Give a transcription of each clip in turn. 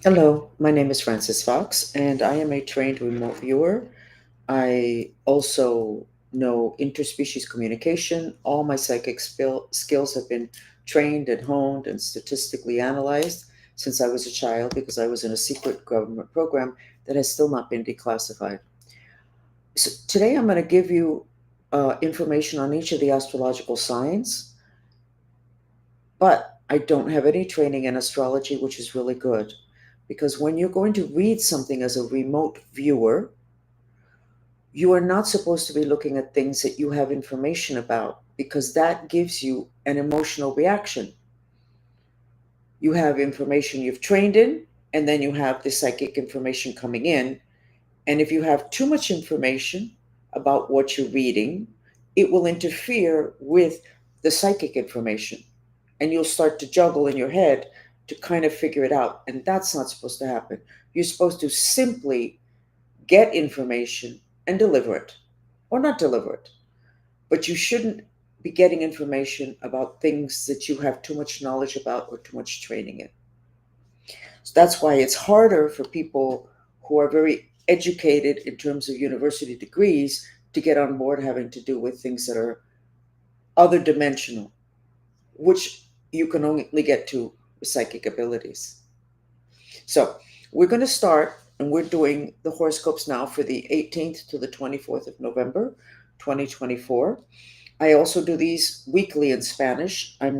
Hello, my name is Francis Fox, and I am a trained remote viewer. I also know interspecies communication. All my psychic skills have been trained and honed and statistically analyzed since I was a child because I was in a secret government program that has still not been declassified. So today I'm going to give you information on each of the astrological signs, but I don't have any training in astrology, which is really good. Because when you're going to read something as a remote viewer, you are not supposed to be looking at things that you have information about because that gives you an emotional reaction. You have information you've trained in, and then you have the psychic information coming in. And if you have too much information about what you're reading, it will interfere with the psychic information. And you'll start to juggle in your head to kind of figure it out. And that's not supposed to happen. You're supposed to simply get information and deliver it, or not deliver it. But you shouldn't be getting information about things that you have too much knowledge about or too much training in. So that's why it's harder for people who are very educated in terms of university degrees to get on board having to do with things that are other dimensional, which you can only get to with psychic abilities. So we're going to start, and we're doing the horoscopes now for the 18th to the 24th of November, 2024. I also do these weekly in Spanish. I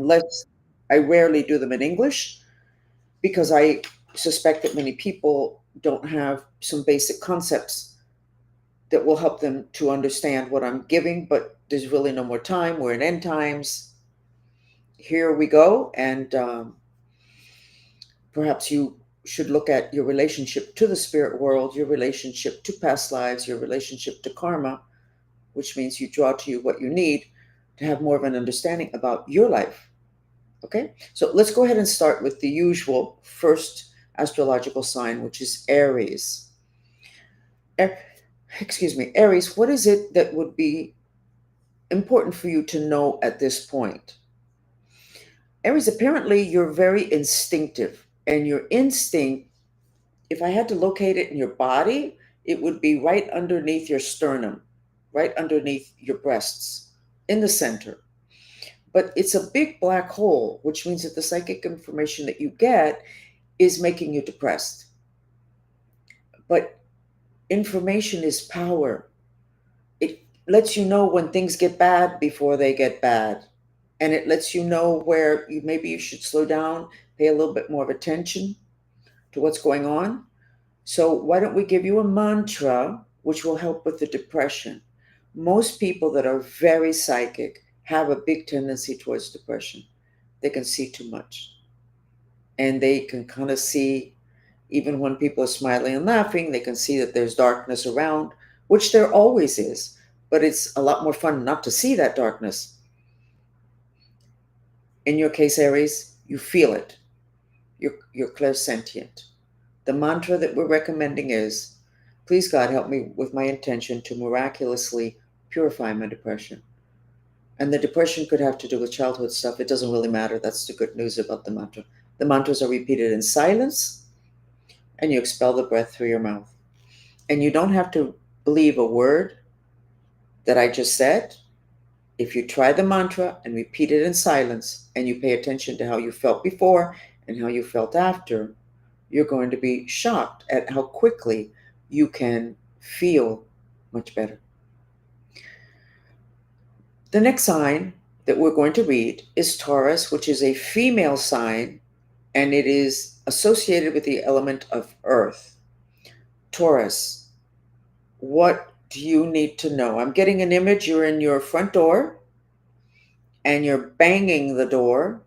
rarely do them in English because I suspect that many people don't have some basic concepts that will help them to understand what I'm giving, but there's really no more time. We're in end times. Here we go. And perhaps you should look at your relationship to the spirit world, your relationship to past lives, your relationship to karma, which means you draw to you what you need to have more of an understanding about your life. Okay, so let's go ahead and start with the usual first astrological sign, which is Aries. A- Excuse me, Aries, what is it that would be important for you to know at this point? Aries, apparently you're very instinctive, and your instinct, if I had to locate it in your body, it would be right underneath your sternum, right underneath your breasts, in the center. But it's a big black hole, which means that the psychic information that you get is making you depressed. But information is power. It lets you know when things get bad before they get bad. And it lets you know where maybe you should slow down, pay a little bit more of attention to what's going on. So, why don't we give you a mantra which will help with the depression? Most people that are very psychic have a big tendency towards depression. They can see too much, and they can kind of see, even when people are smiling and laughing, they can see that there's darkness around, which there always is. But it's a lot more fun not to see that darkness. In your case, Aries, you feel it. You're clairsentient. The mantra that we're recommending is, please God, help me with my intention to miraculously purify my depression. And the depression could have to do with childhood stuff. It doesn't really matter. That's the good news about the mantra. The mantras are repeated in silence, and you expel the breath through your mouth. And you don't have to believe a word that I just said. If you try the mantra and repeat it in silence, and you pay attention to how you felt before and how you felt after, you're going to be shocked at how quickly you can feel much better. The next sign that we're going to read is Taurus, which is a female sign, and it is associated with the element of earth. Taurus, what do you need to know? I'm getting an image. You're in your front door and you're banging the door,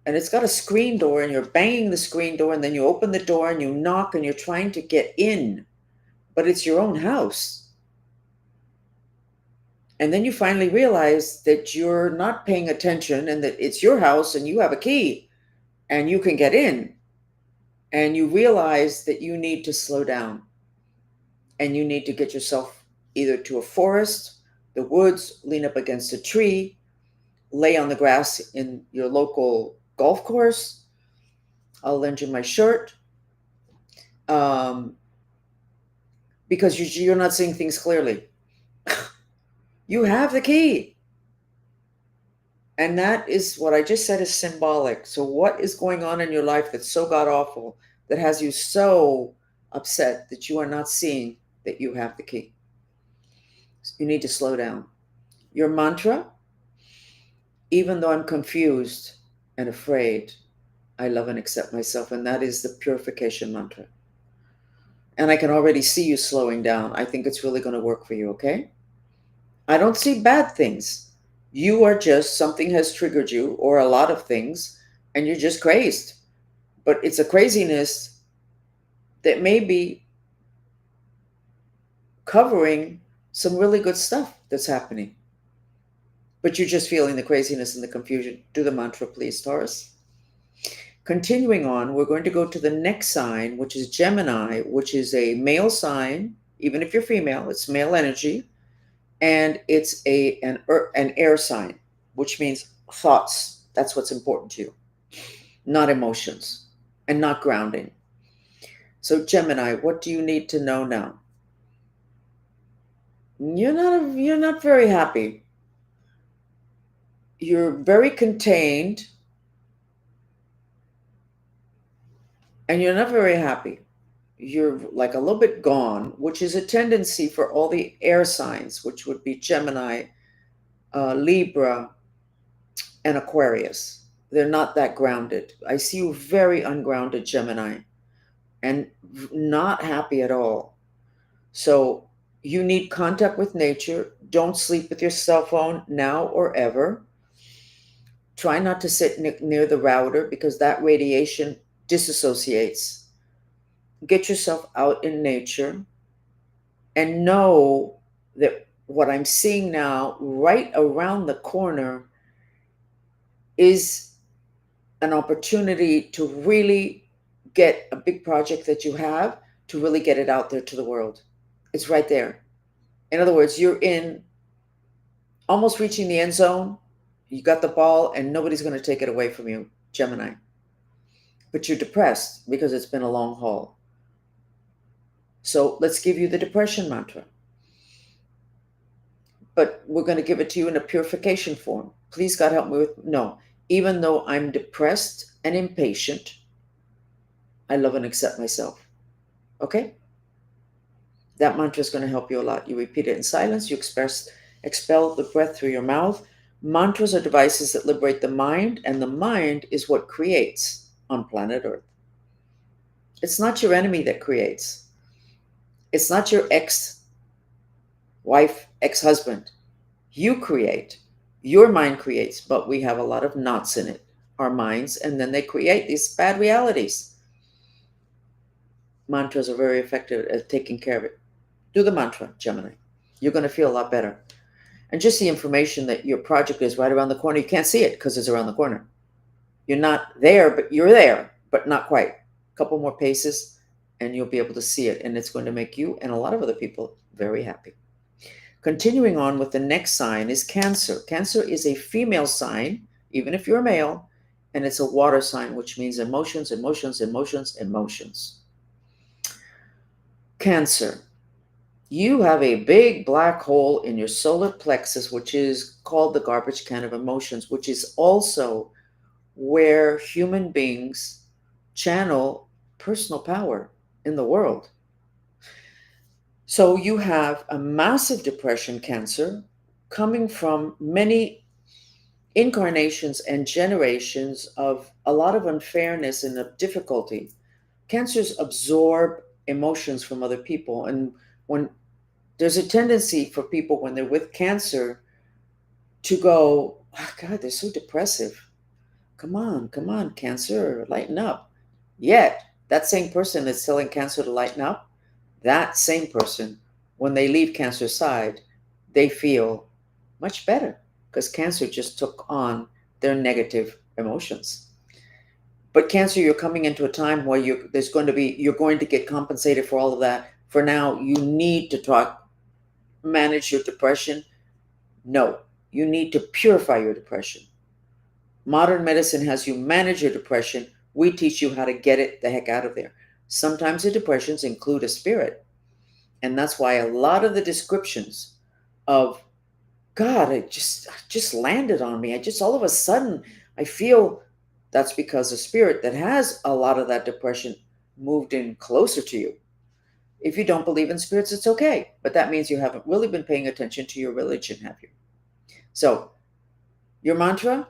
and it's got a screen door, and you're banging the screen door, and then you open the door and you knock and you're trying to get in, but it's your own house. And then you finally realize that you're not paying attention and that it's your house and you have a key and you can get in. And you realize that you need to slow down and you need to get yourself either to a forest, the woods, lean up against a tree, lay on the grass in your local golf course. I'll lend you my shirt. um, because you're not seeing things clearly. You have the key. And that is what I just said is symbolic. So, what is going on in your life that's so god awful that has you so upset that you are not seeing that you have the key? You need to slow down. Your mantra, even though I'm confused and afraid, I love and accept myself. And that is the purification mantra. And I can already see you slowing down. I think it's really going to work for you, okay? I don't see bad things. You are just, something has triggered you, or a lot of things, and you're just crazed. But it's a craziness that may be covering some really good stuff that's happening. But you're just feeling the craziness and the confusion. Do the mantra, please, Taurus. Continuing on, we're going to go to the next sign, which is Gemini, which is a male sign. Even if you're female, it's male energy. And it's an air sign, which means thoughts. That's what's important to you, not emotions and not grounding. So, Gemini, what do you need to know now? You're not very happy. You're very contained and you're not very happy. You're like a little bit gone, which is a tendency for all the air signs, which would be Gemini, Libra, and Aquarius. They're not that grounded. I see you very ungrounded, Gemini, and not happy at all. So you need contact with nature. Don't sleep with your cell phone now or ever. Try not to sit near the router because that radiation disassociates. Get yourself out in nature and know that what I'm seeing now, right around the corner, is an opportunity to really get a big project that you have, to really get it out there to the world. It's right there. In other words, you're in almost reaching the end zone. You got the ball and nobody's going to take it away from you, Gemini. But you're depressed because it's been a long haul. So let's give you the depression mantra. But we're going to give it to you in a purification form. Please, God, help me with, no. Even though I'm depressed and impatient, I love and accept myself. Okay? That mantra is going to help you a lot. You repeat it in silence. You expel the breath through your mouth. Mantras are devices that liberate the mind, and the mind is what creates on planet Earth. It's not your enemy that creates. It's not your ex-wife, ex-husband. You create. Your mind creates, but we have a lot of knots in it, our minds, and then they create these bad realities. Mantras are very effective at taking care of it. Do the mantra, Gemini. You're going to feel a lot better. And just the information that your project is right around the corner. You can't see it because it's around the corner. You're not there, but you're there, but not quite. A couple more paces and you'll be able to see it. And it's going to make you and a lot of other people very happy. Continuing on with the next sign is Cancer. Cancer is a female sign, even if you're a male, and it's a water sign, which means emotions, emotions, emotions, emotions. Cancer. You have a big black hole in your solar plexus, which is called the garbage can of emotions, which is also where human beings channel personal power in the world. So you have a massive depression, Cancer, coming from many incarnations and generations of a lot of unfairness and of difficulty. Cancers absorb emotions from other people. And when there's a tendency for people when they're with Cancer to go, oh, God, they're so depressive. Come on, Cancer, lighten up. Yet, that same person that's telling Cancer to lighten up, that same person, when they leave Cancer's side, they feel much better because Cancer just took on their negative emotions. But Cancer, you're coming into a time where you're going to get compensated for all of that. For now, you need to manage your depression. No, you need to purify your depression. Modern medicine has you manage your depression. We teach you how to get it the heck out of there. Sometimes the depressions include a spirit. And that's why a lot of the descriptions of God, it just landed on me. I just all of a sudden I feel that's because a spirit that has a lot of that depression moved in closer to you. If you don't believe in spirits, it's okay. But that means you haven't really been paying attention to your religion, have you? So, your mantra,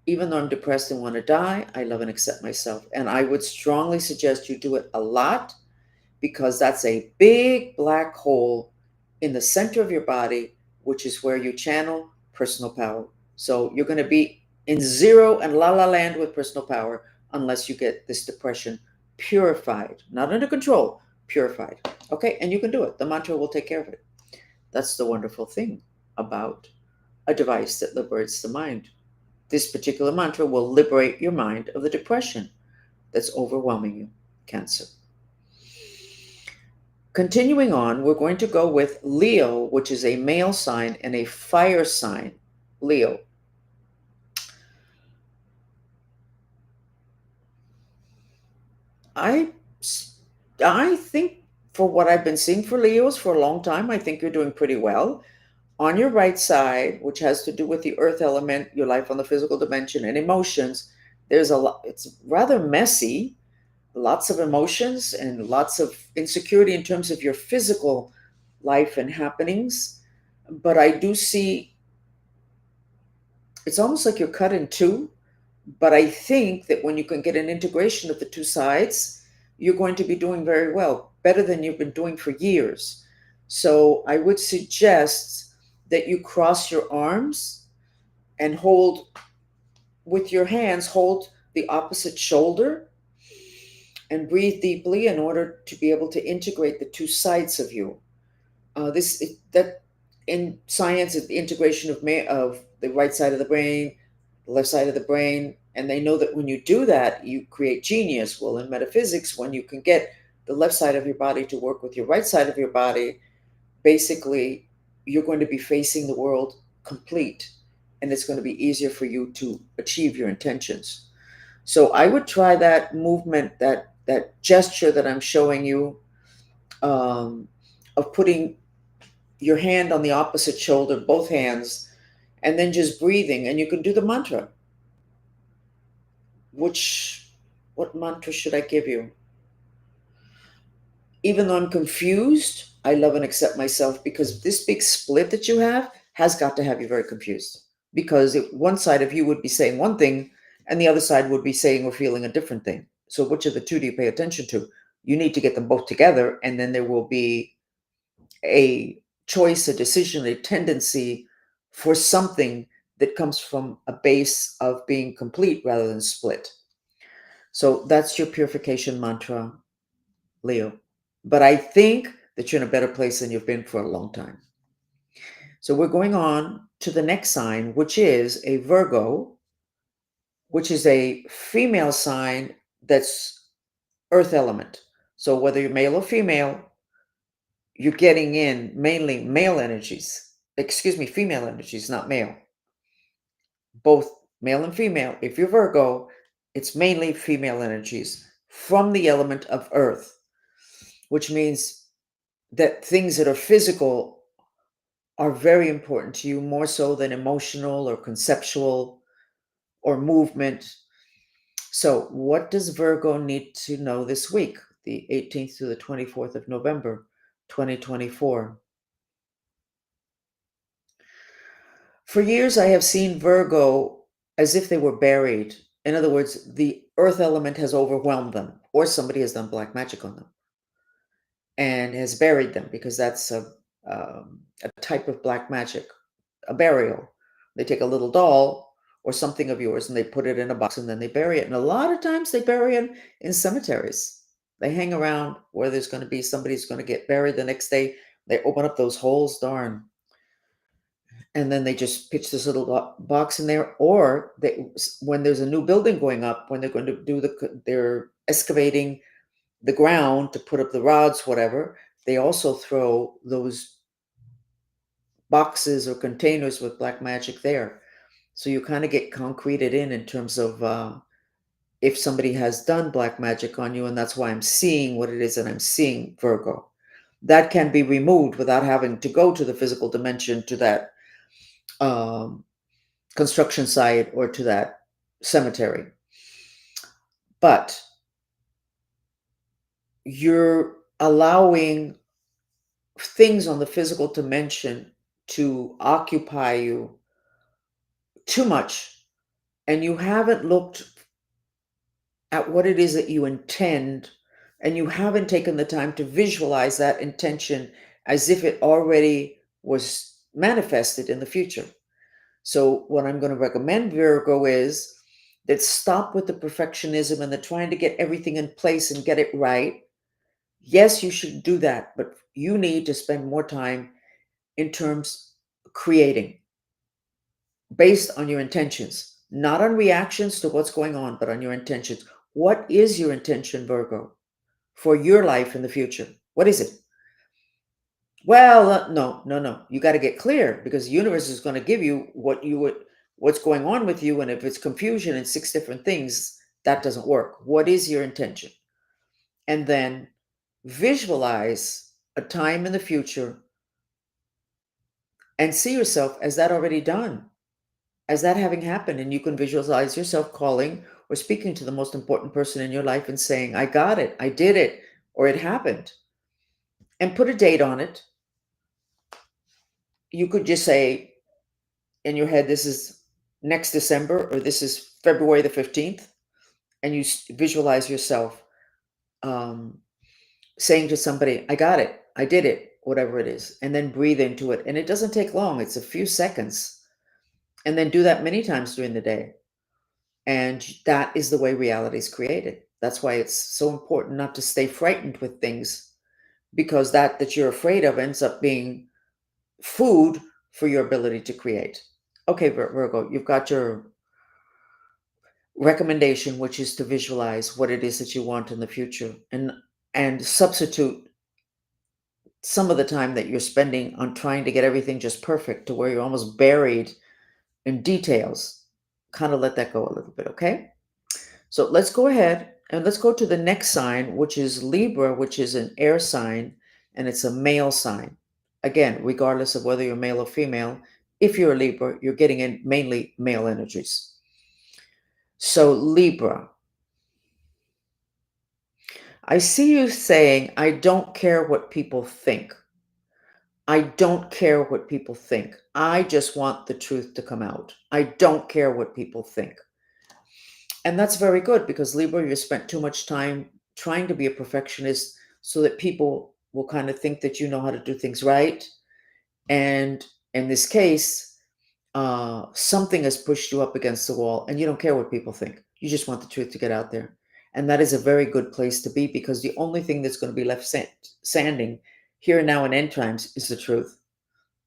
even though I'm depressed and want to die, I love and accept myself. And I would strongly suggest you do it a lot because that's a big black hole in the center of your body, which is where you channel personal power. So you're going to be in zero and la la land with personal power unless you get this depression purified, not under control, purified. Okay, and you can do it. The mantra will take care of it. That's the wonderful thing about a device that liberates the mind. This particular mantra will liberate your mind of the depression that's overwhelming you, Cancer. Continuing on, we're going to go with Leo, which is a male sign and a fire sign. Leo. I I think for what I've been seeing for Leos for a long time, I think you're doing pretty well. On your right side, which has to do with the earth element, your life on the physical dimension, and emotions, there's a lot, it's rather messy, lots of emotions and lots of insecurity in terms of your physical life and happenings. But I do see it's almost like you're cut in two. But I think that when you can get an integration of the two sides, you're going to be doing very well, better than you've been doing for years. So I would suggest that you cross your arms and hold with your hands, hold the opposite shoulder and breathe deeply in order to be able to integrate the two sides of you. That in science is the integration of the right side of the brain, the left side of the brain, and they know that when you do that, you create genius. Well, in metaphysics, when you can get the left side of your body to work with your right side of your body, basically you're going to be facing the world complete, and it's going to be easier for you to achieve your intentions. So I would try that movement, that gesture that I'm showing you, um, of putting your hand on the opposite shoulder, both hands, and then just breathing. And you can do the mantra. Which, what mantra should I give you? Even though I'm confused, I love and accept myself because this big split that you have has got to have you very confused. Because one side of you would be saying one thing, and the other side would be saying or feeling a different thing. So, which of the two do you pay attention to? You need to get them both together, and then there will be a choice, a decision, a tendency for something that comes from a base of being complete rather than split. So that's your purification mantra, Leo. But I think that you're in a better place than you've been for a long time. So we're going on to the next sign, which is a Virgo, which is a female sign that's earth element. So whether you're male or female, you're getting in mainly male energies. Excuse me, female energies, not male. Both male and female. If you're Virgo, it's mainly female energies from the element of earth, which means that things that are physical are very important to you more so than emotional or conceptual or movement. So, what does Virgo need to know this week, the 18th to the 24th of November, 2024? For years, I have seen Virgo as if they were buried. In other words, the earth element has overwhelmed them, or somebody has done black magic on them and has buried them because that's a type of black magic, a burial. They take a little doll or something of yours and they put it in a box and then they bury it. And a lot of times they bury it in cemeteries. They hang around where there's going to be somebody's going to get buried the next day. They open up those holes, darn, and then they just pitch this little box in there. Or when there's a new building going up, when they're going to do they're excavating the ground to put up the rods, whatever, they also throw those boxes or containers with black magic there. So you kind of get concreted in terms of if somebody has done black magic on you, and that's why I'm seeing what it is that I'm seeing, Virgo. That can be removed without having to go to the physical dimension, to that um, construction site or to that cemetery. But you're allowing things on the physical dimension to occupy you too much, and you haven't looked at what it is that you intend, and you haven't taken the time to visualize that intention as if it already was manifested in the future. So, what I'm going to recommend, Virgo, is that stop with the perfectionism and the trying to get everything in place and get it right. Yes, you should do that, but you need to spend more time in terms creating based on your intentions, not on reactions to what's going on, but on your intentions. What is your intention, Virgo, for your life in the future? What is it? Well, no, no, no. You got to get clear, because the universe is going to give you what's going on with you, and if it's confusion and six different things, that doesn't work. What is your intention? And then visualize a time in the future and see yourself as that already done, as that having happened, and you can visualize yourself calling or speaking to the most important person in your life and saying, I got it, I did it, or it happened, and put a date on it. You could just say in your head, this is next December, or this is February the 15th, and you visualize yourself um, saying to somebody, I got it, I did it, whatever it is, and then breathe into it. And it doesn't take long, it's a few seconds. And then do that many times during the day. And that is the way reality is created. That's why it's so important not to stay frightened with things, because that you're afraid of ends up being food for your ability to create. Okay, Virgo, you've got your recommendation, which is to visualize what it is that you want in the future, and substitute some of the time that you're spending on trying to get everything just perfect to where you're almost buried in details. Kind of let that go a little bit, okay? So let's go ahead and let's go to the next sign, which is Libra, which is an air sign, and it's a male sign. Again, regardless of whether you're male or female, if you're a Libra, you're getting in mainly male energies. So, Libra, I see you saying, I don't care what people think. I don't care what people think. I just want the truth to come out. I don't care what people think. And that's very good, because Libra, you spent too much time trying to be a perfectionist so that people will kind of think that you know how to do things right. And in this case, something has pushed you up against the wall, and you don't care what people think. You just want the truth to get out there. And that is a very good place to be, because the only thing that's going to be left standing here and now in end times is the truth.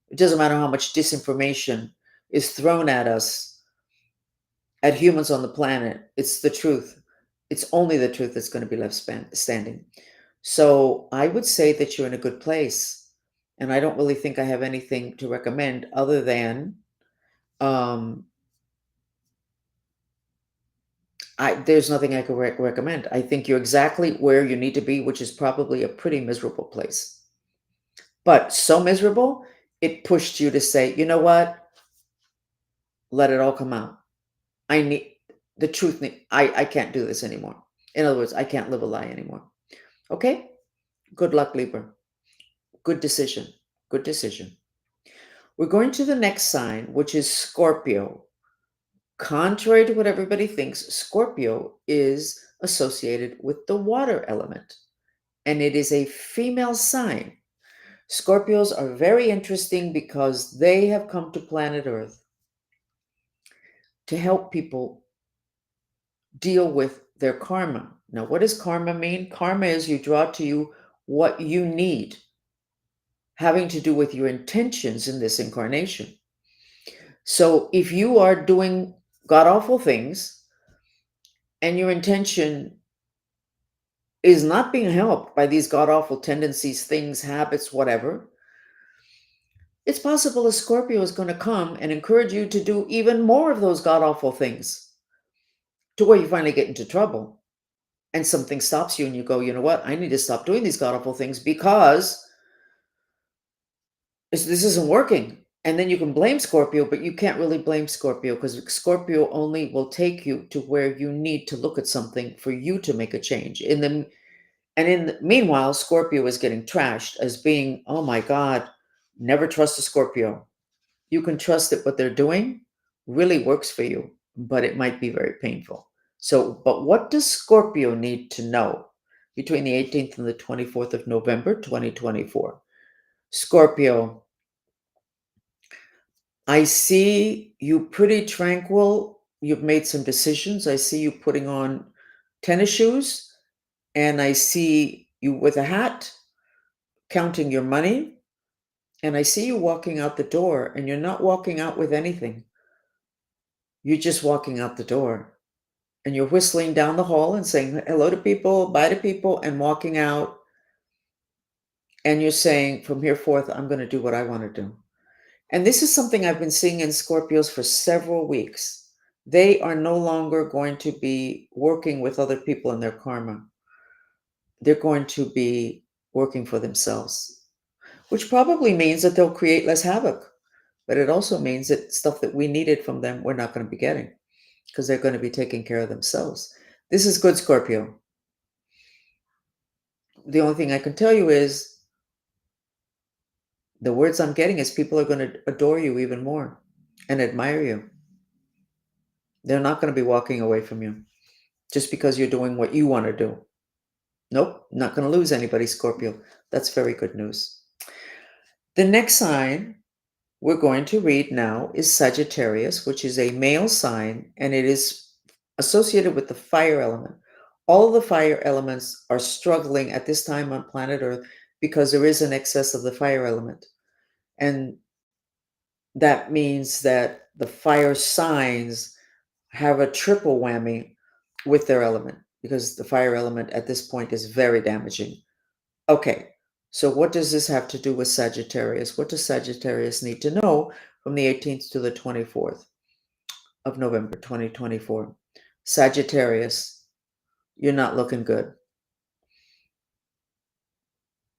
It doesn't matter how much disinformation is thrown at us, at humans on the planet. It's the truth. It's only the truth that's going to be left standing. So I would say that you're in a good place. And I don't really think I have anything to recommend other than um, there's nothing I could recommend. I think you're exactly where you need to be, which is probably a pretty miserable place. But so miserable, it pushed you to say, you know what? Let it all come out. I need the truth. I can't do this anymore. In other words, I can't live a lie anymore. Okay? Good luck, Libra. Good decision. Good decision. We're going to the next sign, which is Scorpio. Contrary to what everybody thinks, Scorpio is associated with the water element, and it is a female sign. Scorpios are very interesting because they have come to planet Earth to help people deal with their karma. Now, what does karma mean? Karma is you draw to you what you need, having to do with your intentions in this incarnation. So if you are doing god awful things and your intention is not being helped by these god awful tendencies, things, habits, whatever, it's possible a Scorpio is going to come and encourage you to do even more of those god awful things. to where you finally get into trouble and something stops you and you go, you know what? I need to stop doing these god awful things because this isn't working. And then you can blame Scorpio, but you can't really blame Scorpio because Scorpio only will take you to where you need to look at something for you to make a change. Meanwhile, Scorpio is getting trashed as being, oh my God, never trust a Scorpio. You can trust that what they're doing really works for you, but it might be very painful. So, but what does Scorpio need to know between the 18th and the 24th of November, 2024? Scorpio, I see you pretty tranquil. You've made some decisions. I see you putting on tennis shoes, and I see you with a hat, counting your money, and I see you walking out the door, and you're not walking out with anything. You're just walking out the door, and you're whistling down the hall and saying hello to people, bye to people, and walking out. And you're saying, from here forth, I'm going to do what I want to do. And this is something I've been seeing in Scorpios for several weeks. They are no longer going to be working with other people in their karma. They're going to be working for themselves, which probably means that they'll create less havoc. But it also means that stuff that we needed from them, we're not going to be getting because they're going to be taking care of themselves. This is good, Scorpio. The only thing I can tell you is the words I'm getting is people are going to adore you even more and admire you. They're not going to be walking away from you just because you're doing what you want to do. Nope, not going to lose anybody, Scorpio. That's very good news. The next sign we're going to read now is Sagittarius, which is a male sign, and it is associated with the fire element. All the fire elements are struggling at this time on planet Earth because there is an excess of the fire element. And that means that the fire signs have a triple whammy with their element because the fire element at this point is very damaging. Okay, so what does this have to do with Sagittarius? What does Sagittarius need to know from the 18th to the 24th of November 2024? Sagittarius, you're not looking good.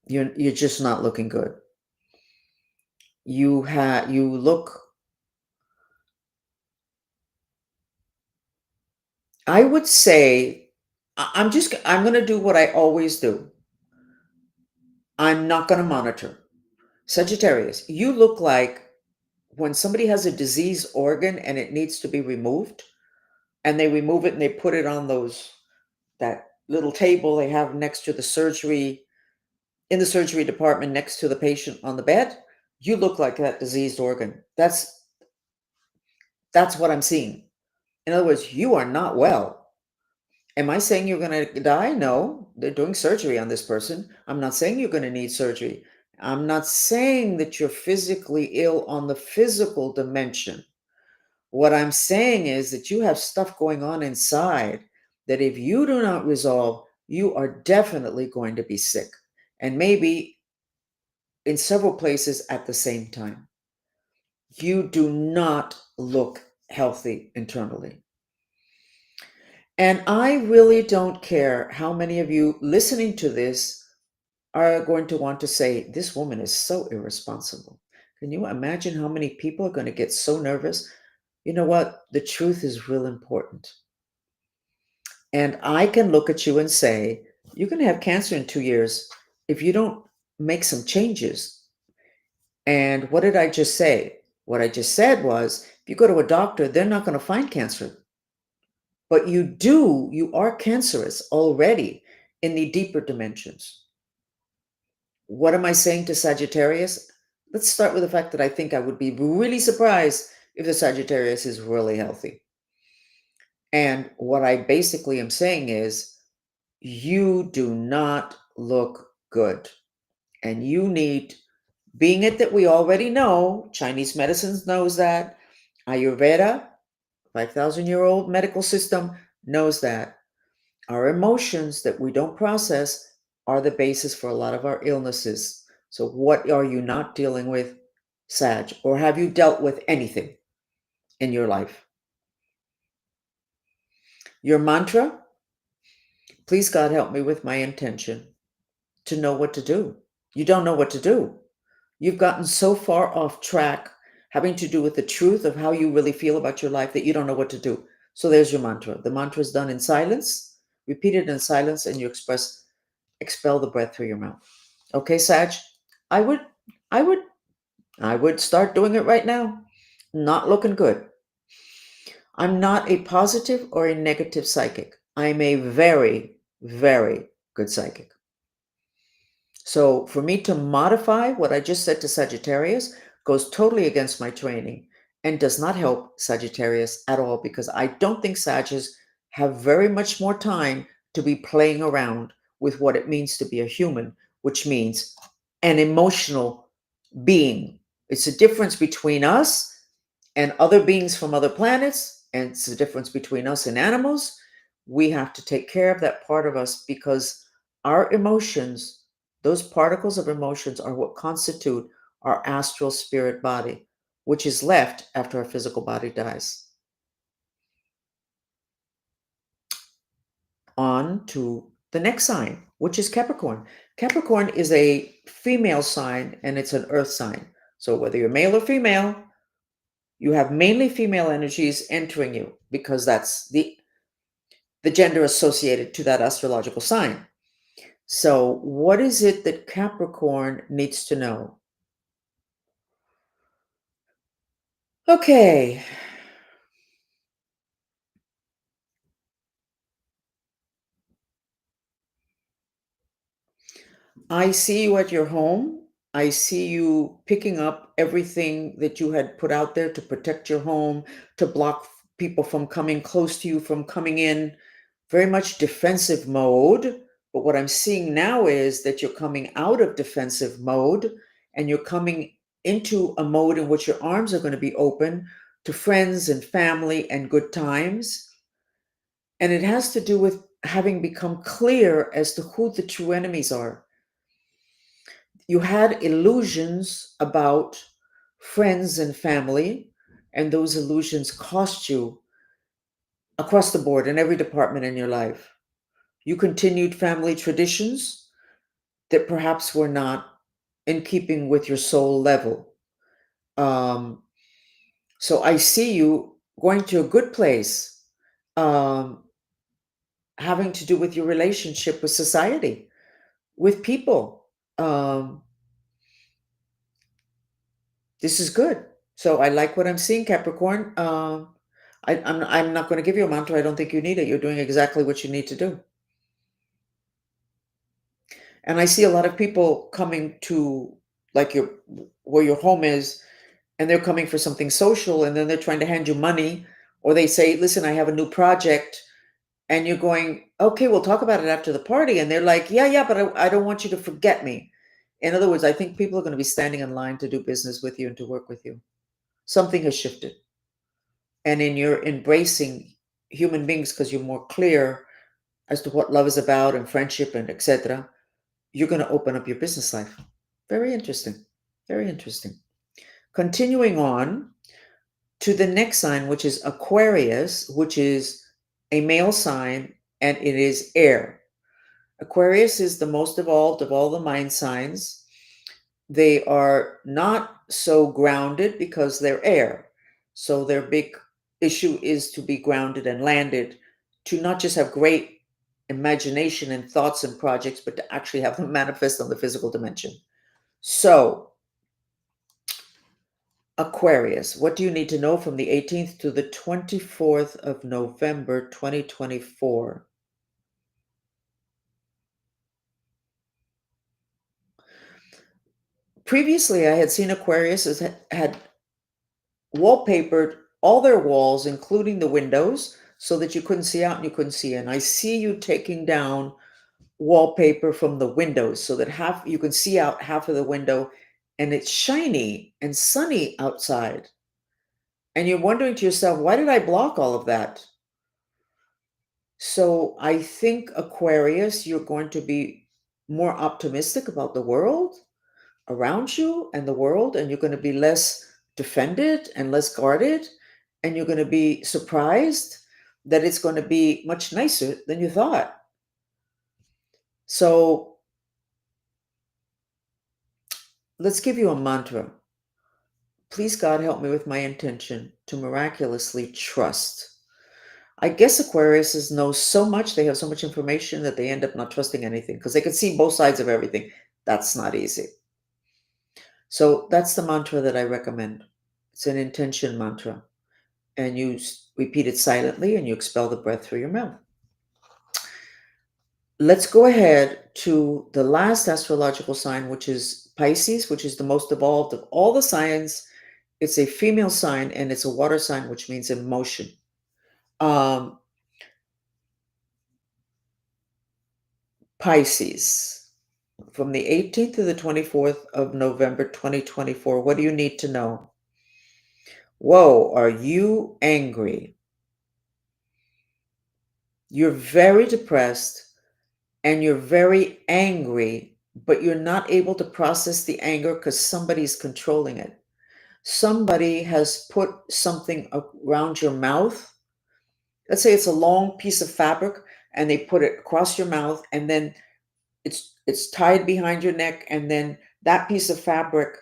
You're just not looking good. You look, I would say, I'm going to do what I always do. I'm not going to monitor. Sagittarius, you look like when somebody has a diseased organ and it needs to be removed, and they remove it and they put it on that little table they have next to the surgery, in the surgery department next to the patient on the bed. You look like that diseased organ. That's what I'm seeing. In other words, you are not well. Am I saying you're going to die? No, they're doing surgery on this person. I'm not saying you're going to need surgery. I'm not saying that you're physically ill on the physical dimension. What I'm saying is that you have stuff going on inside that if you do not resolve, you are definitely going to be sick, and maybe in several places at the same time. You do not look healthy internally. And I really don't care how many of you listening to this are going to want to say, this woman is so irresponsible. Can you imagine how many people are going to get so nervous? You know what? The truth is real important. And I can look at you and say, you're going to have cancer in 2 years if you don't make some changes. And what did I just say? What I just said was, if you go to a doctor, they're not going to find cancer. But you are cancerous already in the deeper dimensions. What am I saying to Sagittarius? Let's start with the fact that I think I would be really surprised if the Sagittarius is really healthy. And what I basically am saying is, you do not look good. And you need, being it that we already know, Chinese medicine knows that, Ayurveda, 5,000-year-old medical system knows that. Our emotions that we don't process are the basis for a lot of our illnesses. So what are you not dealing with, Sag? Or have you dealt with anything in your life? Your mantra, please God help me with my intention to know what to do. You don't know what to do. You've gotten so far off track having to do with the truth of how you really feel about your life that you don't know what to do. So there's your mantra. The mantra is done in silence, repeat it in silence, and you expel the breath through your mouth. Okay, Sag? I would, I would, I would start doing it right now. Not looking good. I'm not a positive or a negative psychic. I'm a very, very good psychic. So for me to modify what I just said to Sagittarius goes totally against my training and does not help Sagittarius at all, because I don't think Sagittarius have very much more time to be playing around with what it means to be a human, which means an emotional being. It's a difference between us and other beings from other planets, and it's the difference between us and animals. We have to take care of that part of us, because our emotions, those particles of emotions, are what constitute our astral spirit body, which is left after our physical body dies. On to the next sign, which is Capricorn. Capricorn is a female sign and it's an earth sign. So whether you're male or female, you have mainly female energies entering you, because that's the gender associated to that astrological sign. So what is it that Capricorn needs to know? Okay, I see you at your home. I see you picking up everything that you had put out there to protect your home, to block people from coming close to you, from coming in. Very much defensive mode. But what I'm seeing now is that you're coming out of defensive mode and you're coming into a mode in which your arms are going to be open to friends and family and good times. And it has to do with having become clear as to who the true enemies are. You had illusions about friends and family, and those illusions cost you across the board in every department in your life. You continued family traditions that perhaps were not in keeping with your soul level. Um, so I see you going to a good place, um, having to do with your relationship with society, with people. Um, this is good. So I like what I'm seeing, Capricorn. I'm not going to give you a mantra. I don't think you need it. You're doing exactly what you need to do. And I see a lot of people coming to, like, your where your home is, and they're coming for something social, and then they're trying to hand you money, or they say, listen, I have a new project, and you're going, okay, we'll talk about it after the party, and they're like, yeah, but I don't want you to forget me. In other words, I think people are going to be standing in line to do business with you and to work with you. Something has shifted, and in your embracing human beings, because you're more clear as to what love is about and friendship and etc., you're going to open up your business life. Very interesting. Very interesting. Continuing on to the next sign, which is Aquarius, which is a male sign, and it is air. Aquarius is the most evolved of all the mind signs. They are not so grounded because they're air. So their big issue is to be grounded and landed, to not just have great imagination and thoughts and projects, but to actually have them manifest on the physical dimension. So, Aquarius, what do you need to know from the 18th to the 24th of November, 2024? Previously, I had seen Aquarius as had wallpapered all their walls, including the windows, so that you couldn't see out and you couldn't see in. I see you taking down wallpaper from the windows so that half you can see out half of the window, and it's shiny and sunny outside. And you're wondering to yourself, why did I block all of that? So I think, Aquarius, you're going to be more optimistic about the world around you and the world, and you're going to be less defended and less guarded, and you're going to be surprised. that it's going to be much nicer than you thought. So let's give you a mantra. Please, God, help me with my intention to miraculously trust. I guess Aquariuses know so much, they have so much information that they end up not trusting anything because they can see both sides of everything. That's not easy. So that's the mantra that I recommend. It's an intention mantra. And you repeat it silently and you expel the breath through your mouth. Let's go ahead to the last astrological sign, which is Pisces, which is the most evolved of all the signs. It's a female sign and it's a water sign, which means emotion. Pisces, from the 18th to the 24th of November 2024. What do you need to know? Whoa, are you angry? You're very depressed and you're very angry, but you're not able to process the anger because somebody's controlling it. Somebody has put something around your mouth. Let's say it's a long piece of fabric and they put it across your mouth and then it's tied behind your neck, and then that piece of fabric,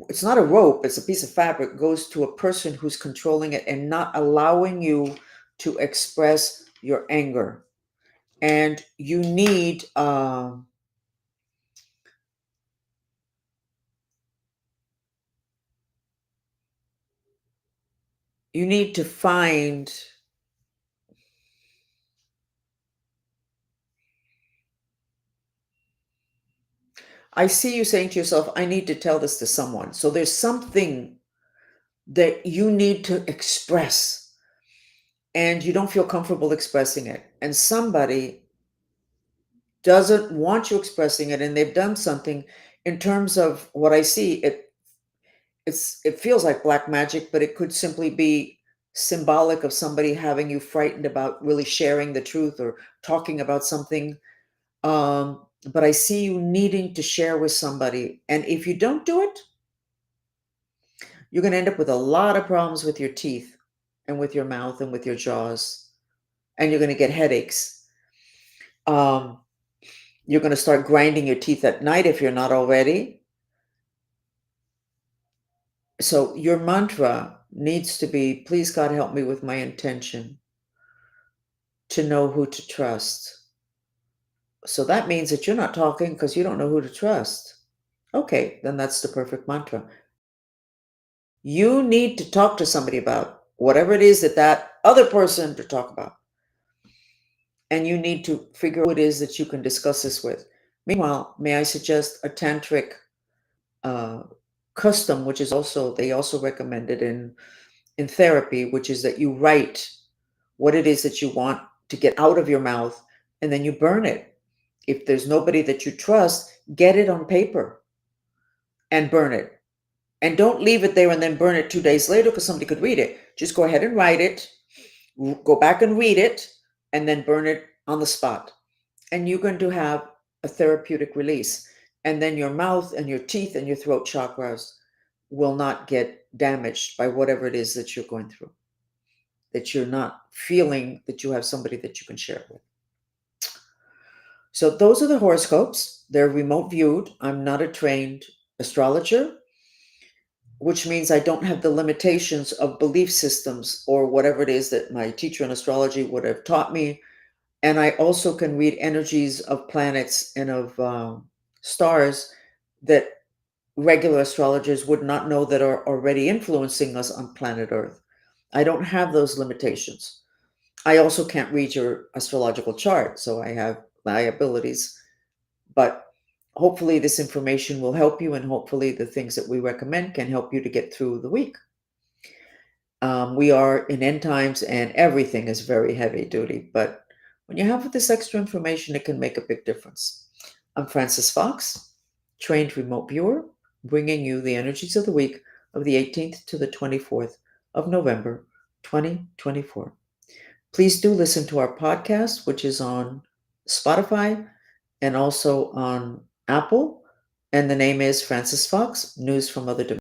it's not a rope, it's a piece of fabric, goes to a person who's controlling it and not allowing you to express your anger. And you need to find, I see you saying to yourself, I need to tell this to someone. So there's something that you need to express and you don't feel comfortable expressing it. And somebody doesn't want you expressing it and they've done something. In terms of what I see, it feels like black magic, but it could simply be symbolic of somebody having you frightened about really sharing the truth or talking about something. But I see you needing to share with somebody. And if you don't do it, you're going to end up with a lot of problems with your teeth and with your mouth and with your jaws. And you're going to get headaches. Um, you're going to start grinding your teeth at night if you're not already. So your mantra needs to be, please, God, help me with my intention to know who to trust. So that means that you're not talking because you don't know who to trust. Okay, then that's the perfect mantra. You need to talk to somebody about whatever it is that other person to talk about. And you need to figure out who it is that you can discuss this with. Meanwhile, may I suggest a tantric uh, custom, which is also, they also recommend it in therapy, which is that you write what it is that you want to get out of your mouth and then you burn it. If there's nobody that you trust, get it on paper and burn it. And don't leave it there and then burn it 2 days later because somebody could read it. Just go ahead and write it, go back and read it, and then burn it on the spot. And you're going to have a therapeutic release. And then your mouth and your teeth and your throat chakras will not get damaged by whatever it is that you're going through, that you're not feeling that you have somebody that you can share with. So those are the horoscopes. They're remote viewed. I'm not a trained astrologer, which means I don't have the limitations of belief systems or whatever it is that my teacher in astrology would have taught me. And I also can read energies of planets and of stars that regular astrologers would not know that are already influencing us on planet Earth. I don't have those limitations. I also can't read your astrological chart, so I have liabilities. But hopefully, this information will help you, and hopefully, the things that we recommend can help you to get through the week. We are in end times, and everything is very heavy duty. But when you have this extra information, it can make a big difference. I'm Frances Fox, trained remote viewer, bringing you the energies of the week of the 18th to the 24th of November, 2024. Please do listen to our podcast, which is on Spotify and also on Apple. And the name is Frances Fox, News from Other Dimensions.